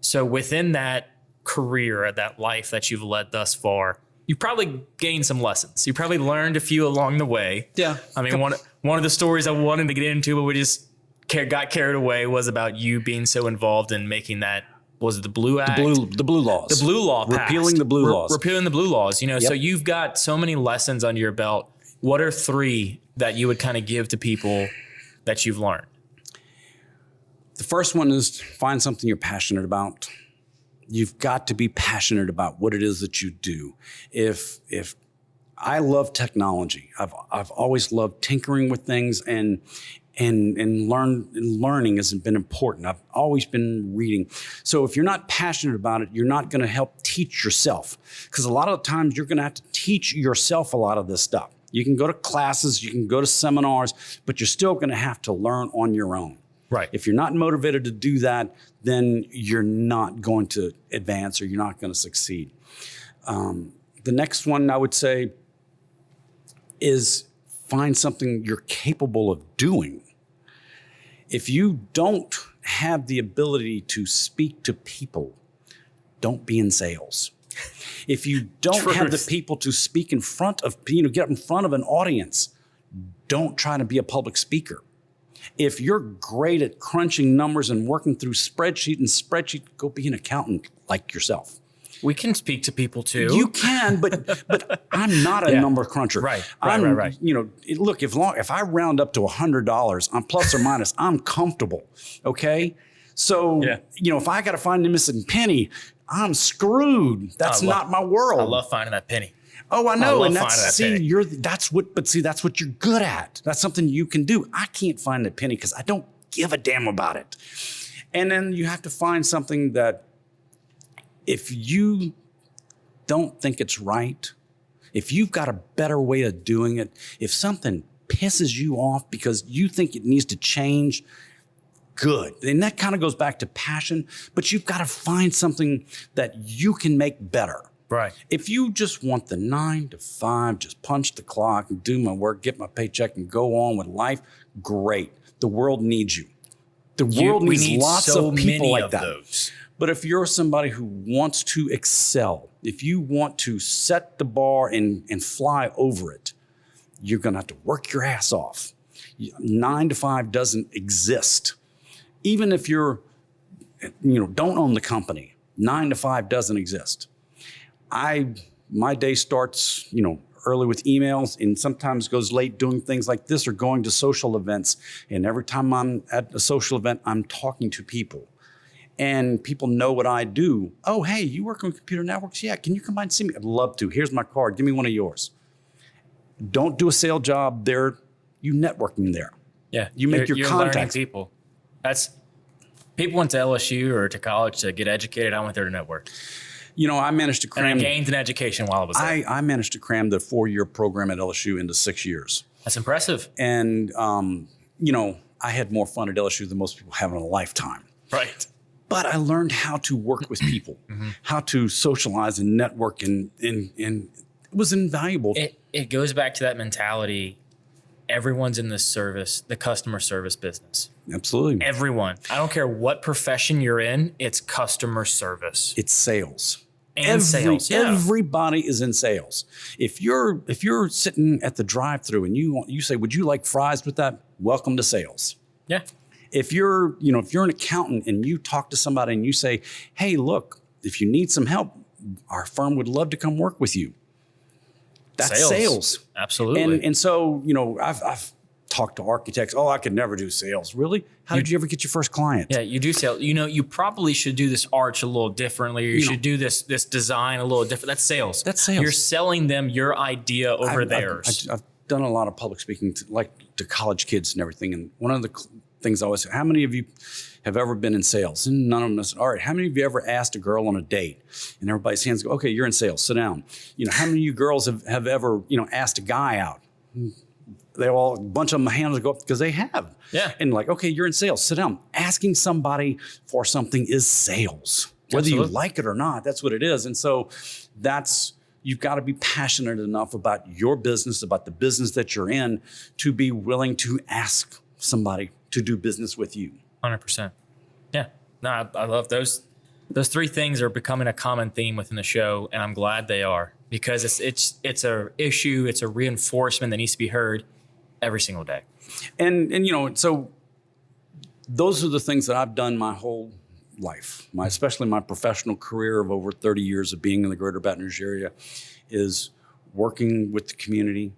So within that career, that life that you've led thus far, you probably gained some lessons. You probably learned a few along the way. Yeah. I mean, one of the stories I wanted to get into, but we just got carried away, was about you being so involved in making that was it the Blue Act? The blue laws. The blue law passed. Repealing the blue laws. Repealing the blue laws. So you've got so many lessons under your belt. What are 3 that you would kind of give to people that you've learned? The first one is find something you're passionate about. You've got to be passionate about what it is that you do. If I love technology, I've always loved tinkering with things, and learning has been important. I've always been reading. So if you're not passionate about it, you're not going to help teach yourself, because a lot of the times you're going to have to teach yourself a lot of this stuff. You can go to classes, you can go to seminars, but you're still going to have to learn on your own. Right. If you're not motivated to do that, then you're not going to advance, or you're not going to succeed. The next one I would say is find something you're capable of doing. If you don't have the ability to speak to people, don't be in sales. If you don't have the people to speak in front of, get in front of an audience, don't try to be a public speaker. If you're great at crunching numbers and working through spreadsheet, go be an accountant like yourself. We can speak to people too. You can, but I'm not a number cruncher. Right. Look, if I round up to $100, I'm plus or minus, I'm comfortable. Okay. So, if I got to find the missing penny, I'm screwed. That's not my world. I love finding that penny. Oh, I know. And that's penny. That's what you're good at. That's something you can do. I can't find the penny because I don't give a damn about it. And then you have to find something that, if you don't think it's right, if you've got a better way of doing it, if something pisses you off because you think it needs to change, good. And that kind of goes back to passion, but you've got to find something that you can make better. Right. If you just want the 9 to 5, just punch the clock and do my work, get my paycheck and go on with life, great. The world needs you. The world needs lots of people like that. Those. But if you're somebody who wants to excel, if you want to set the bar and fly over it, you're going to have to work your ass off. 9 to 5 doesn't exist. Even if you're, don't own the company, 9 to 5 doesn't exist. My day starts, early with emails, and sometimes goes late doing things like this or going to social events. And every time I'm at a social event, I'm talking to people. And people know what I do. Oh, hey, you work on computer networks? Yeah, can you come by and see me? I'd love to. Here's my card. Give me one of yours. Don't do a sales job there. You networking there. Yeah, you make your contacts. People. People went to LSU or to college to get educated. I went there to network. I managed to cram. And I gained an education while I was there. I managed to cram the 4-year program at LSU into 6 years. That's impressive. And I had more fun at LSU than most people have in a lifetime. Right. But I learned how to work with people, how to socialize and network, and it was invaluable. It goes back to that mentality. Everyone's in this service, the customer service business. Absolutely. Everyone. I don't care what profession you're in, it's customer service. It's sales. Sales. Yeah. Everybody is in sales. If you're sitting at the drive-thru and you say, "Would you like fries with that?" Welcome to sales. Yeah. If you're an accountant and you talk to somebody and you say, "Hey, look, if you need some help, our firm would love to come work with you." That's sales. Absolutely. And so, I've talked to architects. Oh, I could never do sales. Really? How did you ever get your first client? Yeah, you do sales. You probably should do this arch a little differently, or you should do this design a little different. That's sales. That's sales. You're selling them your idea over theirs. I've done a lot of public speaking to college kids and everything. And one of the things I always say, how many of you have ever been in sales? And none of them said, all right, how many of you ever asked a girl on a date? And everybody's hands go, okay, you're in sales, sit down. How many of you girls have ever, asked a guy out? A bunch of them hands go up because they have. Yeah. And okay, you're in sales, sit down. Asking somebody for something is sales. Whether you like it or not, that's what it is. And so you've got to be passionate enough about your business, about the business that you're in, to be willing to ask somebody to do business with you. 100%. Yeah. No, I love those. Those 3 things are becoming a common theme within the show, and I'm glad they are, because it's a issue, it's a reinforcement that needs to be heard every single day. And so those are the things that I've done my whole life, especially my professional career of over 30 years of being in the greater Baton Rouge area, is working with the community.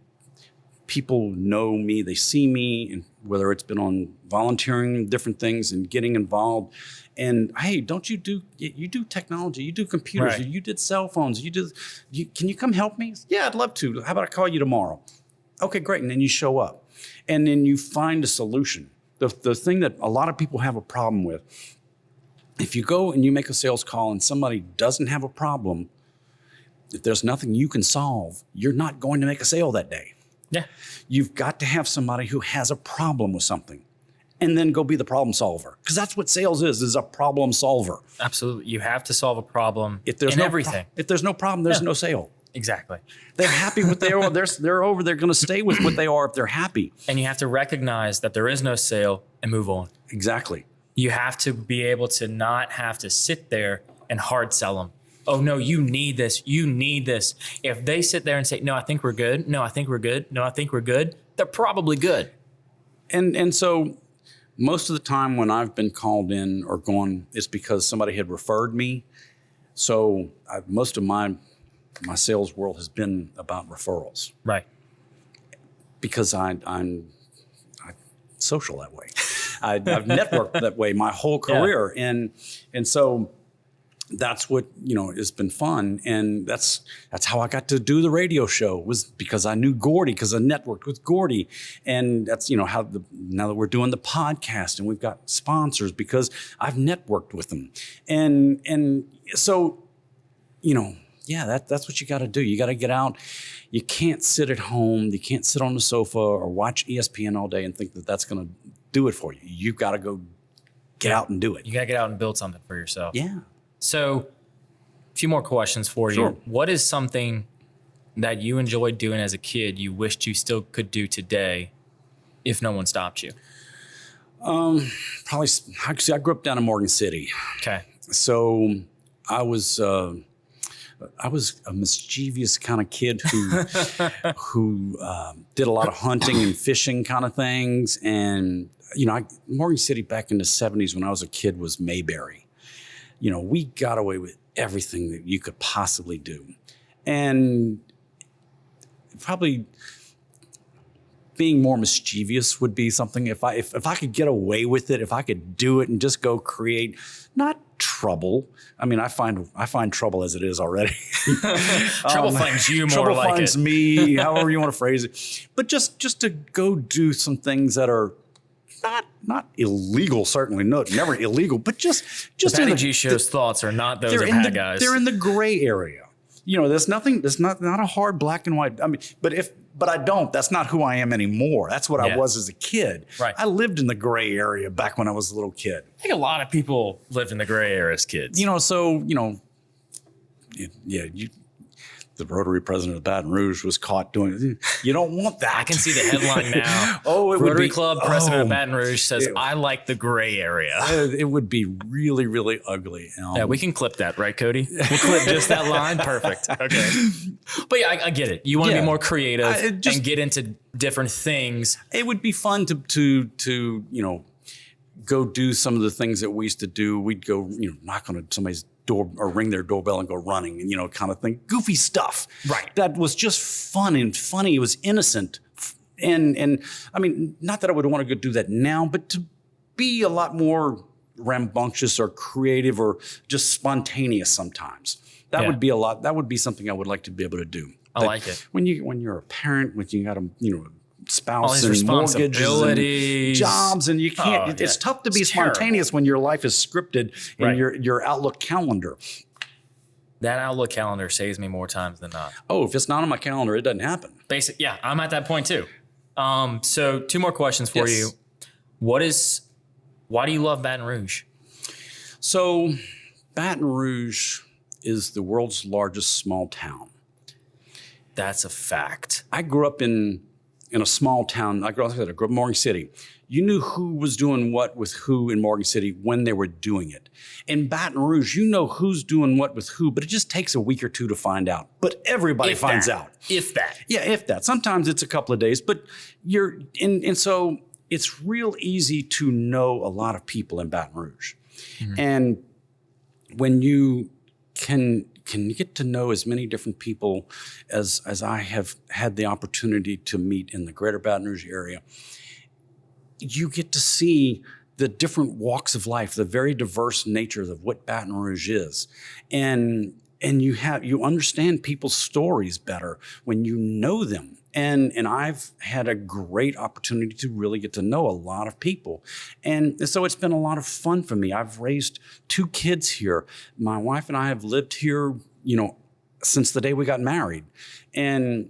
People know me, they see me, and whether it's been on volunteering, different things, and getting involved. And hey, don't you do technology, you do computers, Right. you did cell phones, can you come help me? Yeah, I'd love to. How about I call you tomorrow? Okay, great. And then you show up. And then you find a solution. The thing that a lot of people have a problem with, if you go and you make a sales call and somebody doesn't have a problem, if there's nothing you can solve, you're not going to make a sale that day. Yeah. You've got to have somebody who has a problem with something and then go be the problem solver. Because that's what sales is a problem solver. Absolutely. You have to solve a problem If there's in no everything. If there's no problem, there's no sale. Exactly. They're happy with they are. They're over. They're going to stay with what they are if they're happy. And you have to recognize that there is no sale and move on. Exactly. You have to be able to not have to sit there and hard sell them. Oh, no, you need this. You need this. If they sit there and say, no, I think we're good. No, I think we're good. No, I think we're good. They're probably good. And so most of the time when I've been called in or gone, it's because somebody had referred me. So most of my sales world has been about referrals. Right. Because I'm social that way. I've networked that way my whole career. Yeah. And so that's what, has been fun. And that's how I got to do the radio show, was because I knew Gordy, because I networked with Gordy. And that's, how now that we're doing the podcast and we've got sponsors, because I've networked with them. And so, yeah, that's what you got to do. You got to get out. You can't sit at home. You can't sit on the sofa or watch ESPN all day and think that that's going to do it for you. You've got to go get out and do it. You got to get out and build something for yourself. Yeah. So a few more questions for you. Sure. What is something that you enjoyed doing as a kid you wished you still could do today if no one stopped you? Probably, actually, I grew up down in Morgan City. Okay. So I was a mischievous kind of kid who did a lot of hunting and fishing kind of things. And, Morgan City back in the 70s when I was a kid was Mayberry. We got away with everything that you could possibly do. And probably being more mischievous would be something. If I could get away with it, if I could do it and just go create, not trouble. I mean, I find trouble as it is already. Trouble finds you more trouble like finds it. me, however you want to phrase it. But just to go do some things that are not illegal, certainly never illegal, but just Patty G Show's thoughts are not those of Haggai's. They're in the gray area. There's nothing. There's not a hard black and white. I mean, but I don't. That's not who I am anymore. That's what I was as a kid. Right. I lived in the gray area back when I was a little kid. I think a lot of people lived in the gray area as kids. The Rotary president of Baton Rouge was caught doing it. You don't want that. I can see the headline now. Rotary Club president of Baton Rouge says, I like the gray area. It would be really, really ugly. Yeah, we can clip that, right, Cody? We'll clip just that line. Perfect. Okay. But yeah, I get it. You want to be more creative and get into different things. It would be fun to go do some of the things that we used to do. We'd go, knock on somebody's door or ring their doorbell and go running and, kind of thing. Goofy stuff. Right. That was just fun and funny. It was innocent. And I mean, not that I would want to go do that now, but to be a lot more rambunctious or creative or just spontaneous sometimes. That would be something I would like to be able to do. I like it. When you're a parent, when you got a, spouse and mortgages and jobs, and you can't. It's tough to be spontaneous when your life is scripted in your Outlook calendar. That Outlook calendar saves me more times than not. Oh, if it's not on my calendar, it doesn't happen. Yeah, I'm at that point too. So 2 more questions for you. Why do you love Baton Rouge? So Baton Rouge is the world's largest small town. That's a fact. I grew up in a small town. I grew up in Morgan City. You knew who was doing what with who in Morgan City when they were doing it. In Baton Rouge, you know who's doing what with who, but it just takes a week or 2 to find out. But everybody finds out. If that. Yeah, if that. Sometimes it's a couple of days, but and so it's real easy to know a lot of people in Baton Rouge. Mm-hmm. And when you can get to know as many different people as I have had the opportunity to meet in the greater Baton Rouge area, you get to see the different walks of life, the very diverse nature of what Baton Rouge is. And you understand people's stories better when you know them. And I've had a great opportunity to really get to know a lot of people. And so it's been a lot of fun for me. I've raised 2 kids here. My wife and I have lived here, since the day we got married. And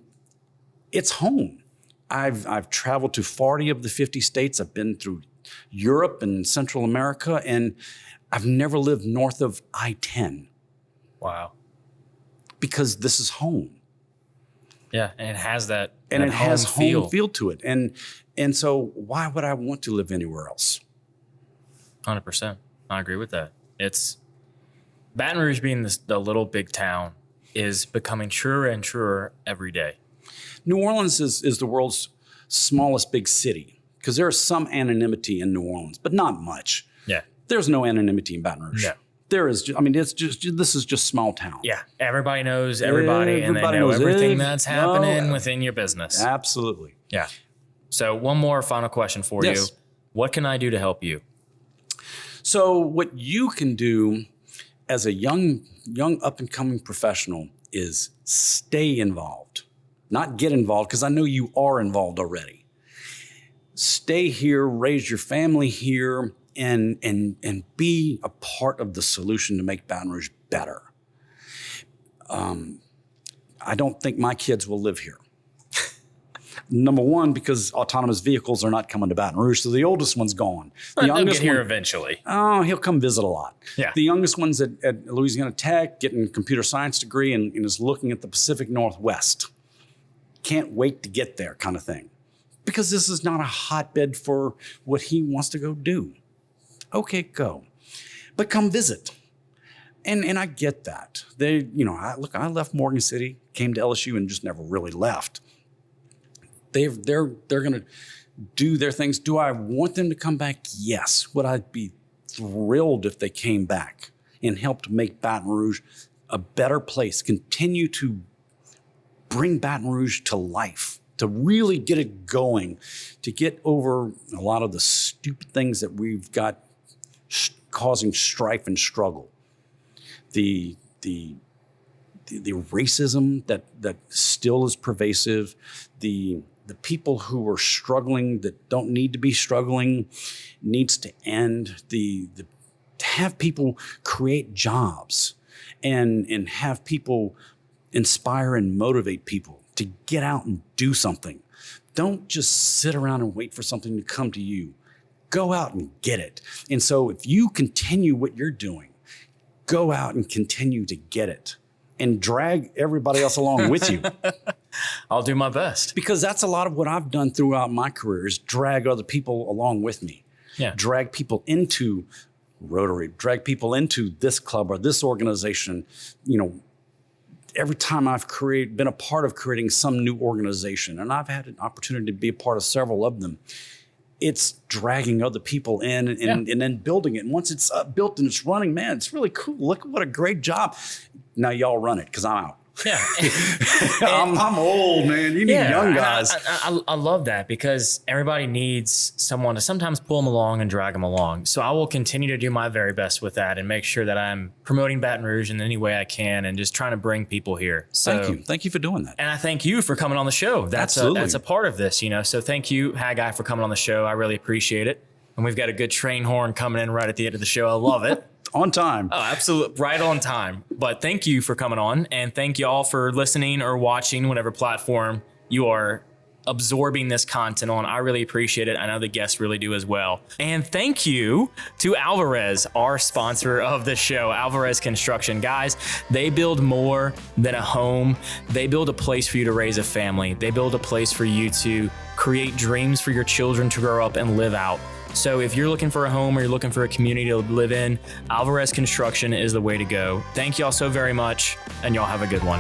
it's home. I've traveled to 40 of the 50 states. I've been through Europe and Central America, and I've never lived north of I-10. Wow. Because this is home. Yeah, and it has that and it has home feel to it. And so why would I want to live anywhere else? 100%. I agree with that. It's Baton Rouge being the little big town is becoming truer and truer every day. New Orleans is the world's smallest big city because there is some anonymity in New Orleans, but not much. Yeah. There's no anonymity in Baton Rouge. No. There is, this is just small town. Yeah, everybody knows everybody and they know everything that's happening within your business. Absolutely. Yeah. So one more final question for you. What can I do to help you? So what you can do as a young up-and-coming professional is stay involved. Not get involved, because I know you are involved already. Stay here, raise your family here, and be a part of the solution to make Baton Rouge better. I don't think my kids will live here. Number one, because autonomous vehicles are not coming to Baton Rouge, so the oldest one's gone. The They'll get here eventually. Oh, he'll come visit a lot. Yeah. The youngest one's at Louisiana Tech, getting a computer science degree, and is looking at the Pacific Northwest. Can't wait to get there, kind of thing. Because this is not a hotbed for what he wants to go do. Okay, go. But come visit. And I get that. I left Morgan City, came to LSU, and just never really left. They're going to do their things. Do I want them to come back? Yes. Would I be thrilled if they came back and helped make Baton Rouge a better place, continue to bring Baton Rouge to life, to really get it going, to get over a lot of the stupid things that we've got causing strife and struggle. The racism that still is pervasive, the people who are struggling that don't need to be struggling needs to end. To have people create jobs and have people inspire and motivate people to get out and do something. Don't just sit around and wait for something to come to you. Go out and get it. And so if you continue what you're doing, go out and continue to get it and drag everybody else along with you. I'll do my best. Because that's a lot of what I've done throughout my career is drag other people along with me. Yeah. Drag people into Rotary, drag people into this club or this organization. Every time I've been a part of creating some new organization, and I've had an opportunity to be a part of several of them, it's dragging other people in and then building it. And once it's built and it's running, man, it's really cool. Look what a great job. Now y'all run it because I'm out. Yeah. I'm old, man. You need young guys. I love that because everybody needs someone to sometimes pull them along and drag them along. So I will continue to do my very best with that and make sure that I'm promoting Baton Rouge in any way I can and just trying to bring people here. So, thank you. Thank you for doing that. And I thank you for coming on the show. That's a part of this, So thank you, Haggai, for coming on the show. I really appreciate it. And we've got a good train horn coming in right at the end of the show. I love it. On time. Oh, absolutely. Right on time. But thank you for coming on. And thank y'all for listening or watching whatever platform you are absorbing this content on. I really appreciate it. I know the guests really do as well. And thank you to Alvarez, our sponsor of the show, Alvarez Construction. Guys, they build more than a home. They build a place for you to raise a family. They build a place for you to create dreams for your children to grow up and live out. So if you're looking for a home or you're looking for a community to live in, Alvarez Construction is the way to go. Thank y'all so very much, and y'all have a good one.